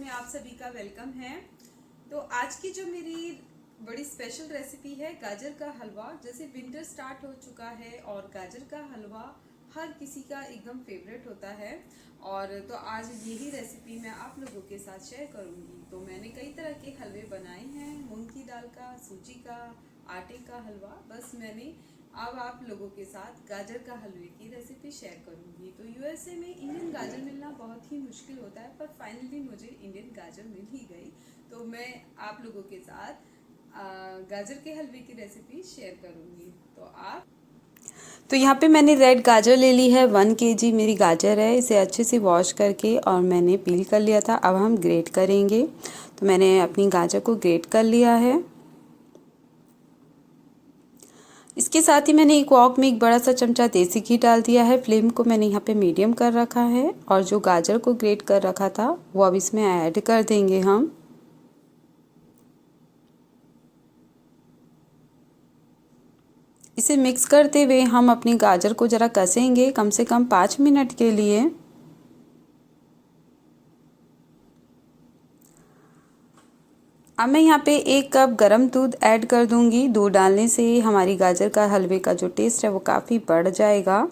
में आप सभी का वेलकम है। तो आज की जो मेरी बड़ी स्पेशल रेसिपी है गाजर का हलवा। जैसे विंटर स्टार्ट हो चुका है और गाजर का हलवा हर किसी का एकदम फेवरेट होता है। और तो आज यही रेसिपी मैं आप लोगों के साथ शेयर करूंगी। तो मैंने कई तरह के हलवे बनाए हैं, मूंग की दाल का, सूजी का, आटे का हलवा। बस मैंने अब आप लोगों के साथ गाजर का हलवे की रेसिपी शेयर करूंगी। तो यूएसए में इंडियन गाजर मिलना बहुत ही मुश्किल होता है, पर फाइनली मुझे इंडियन गाजर मिल ही गई। तो मैं आप लोगों के साथ गाजर के हलवे की रेसिपी शेयर करूंगी। तो यहाँ पे मैंने रेड गाजर ले ली है। 1 kg मेरी गाजर है। इसे अच्छे से वॉश करके और मैंने पील कर लिया था। अब हम ग्रेट करेंगे। तो मैंने अपनी गाजर को ग्रेट कर लिया है। इसके साथ ही मैंने एक वॉक में एक बड़ा सा चमचा देसी घी डाल दिया है। फ्लेम को मैंने यहाँ पे मीडियम कर रखा है और जो गाजर को ग्रेट कर रखा था वो अब इसमें ऐड कर देंगे हम। इसे मिक्स करते हुए हम अपनी गाजर को ज़रा कसेंगे, कम से कम 5 मिनट के लिए। अब मैं यहाँ पे 1 कप गरम दूध ऐड कर दूंगी। दूध डालने से हमारी गाजर का हलवे का जो टेस्ट है वो काफ़ी बढ़ जाएगा।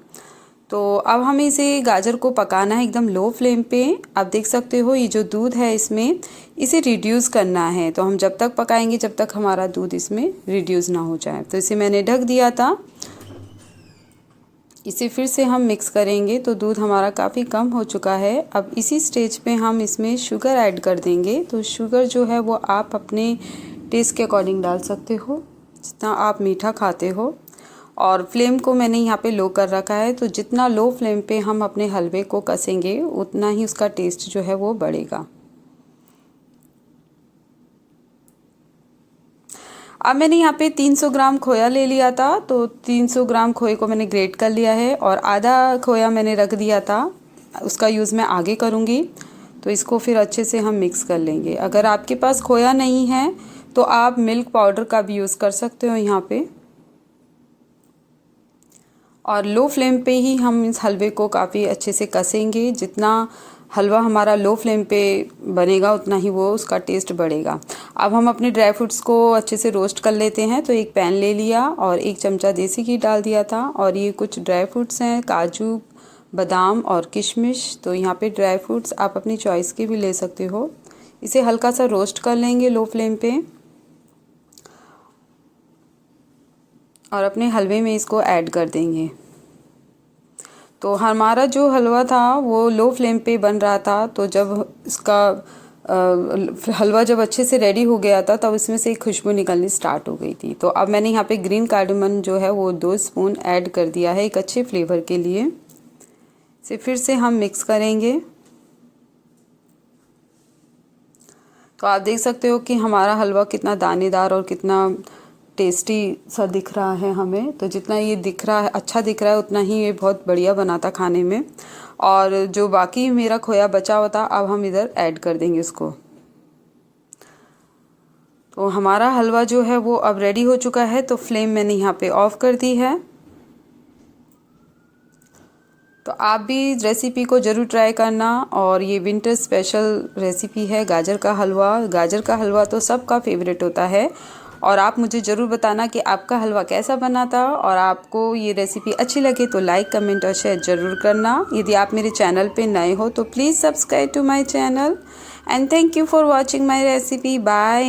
तो अब हमें इसे गाजर को पकाना है एकदम लो फ्लेम पे। आप देख सकते हो ये जो दूध है इसमें इसे रिड्यूस करना है। तो हम जब तक पकाएंगे जब तक हमारा दूध इसमें रिड्यूस ना हो जाए। तो इसे मैंने ढक दिया था। इसे फिर से हम मिक्स करेंगे। तो दूध हमारा काफ़ी कम हो चुका है। अब इसी स्टेज पे हम इसमें शुगर ऐड कर देंगे। तो शुगर जो है वो आप अपने टेस्ट के अकॉर्डिंग डाल सकते हो, जितना आप मीठा खाते हो। और फ्लेम को मैंने यहाँ पे लो कर रखा है। तो जितना लो फ्लेम पे हम अपने हलवे को कसेंगे उतना ही उसका टेस्ट जो है वो बढ़ेगा। अब मैंने यहाँ पे 300 ग्राम खोया ले लिया था। तो 300 ग्राम खोए को मैंने ग्रेट कर लिया है और आधा खोया मैंने रख दिया था, उसका यूज़ मैं आगे करूँगी। तो इसको फिर अच्छे से हम मिक्स कर लेंगे। अगर आपके पास खोया नहीं है तो आप मिल्क पाउडर का भी यूज़ कर सकते हो यहाँ पे। और लो फ्लेम पे ही हम इस हलवे को काफ़ी अच्छे से कसेंगे। जितना हलवा हमारा लो फ्लेम पे बनेगा उतना ही वो उसका टेस्ट बढ़ेगा। अब हम अपने ड्राई फ्रूट्स को अच्छे से रोस्ट कर लेते हैं। तो एक पैन ले लिया और 1 चमचा देसी घी डाल दिया था। और ये कुछ ड्राई फ्रूट्स हैं, काजू, बादाम और किशमिश। तो यहाँ पे ड्राई फ्रूट्स आप अपनी चॉइस के भी ले सकते हो। इसे हल्का सा रोस्ट कर लेंगे लो फ्लेम पे और अपने हलवे में इसको ऐड कर देंगे। तो हमारा जो हलवा था वो लो फ्लेम पे बन रहा था। तो जब इसका हलवा जब अच्छे से रेडी हो गया था तब इसमें से एक खुशबू निकलनी स्टार्ट हो गई थी। तो अब मैंने यहाँ पे ग्रीन कार्डमम जो है वो 2 स्पून ऐड कर दिया है एक अच्छे फ्लेवर के लिए। इसे फिर से हम मिक्स करेंगे। तो आप देख सकते हो कि हमारा हलवा कितना दानेदार और कितना टेस्टी सा दिख रहा है हमें। तो जितना ये दिख रहा है, अच्छा दिख रहा है, उतना ही ये बहुत बढ़िया बना था खाने में। और जो बाकी मेरा खोया बचा हुआ था अब हम इधर ऐड कर देंगे उसको। तो हमारा हलवा जो है वो अब रेडी हो चुका है। तो फ्लेम मैंने यहाँ पे ऑफ कर दी है। तो आप भी रेसिपी को ज़रूर ट्राई करना। और ये विंटर स्पेशल रेसिपी है गाजर का हलवा। गाजर का हलवा तो सबका फेवरेट होता है। और आप मुझे ज़रूर बताना कि आपका हलवा कैसा बना था। और आपको ये रेसिपी अच्छी लगे तो लाइक, कमेंट और शेयर ज़रूर करना। यदि आप मेरे चैनल पे नए हो तो please subscribe to my channel. And thank you for watching my recipe. Bye.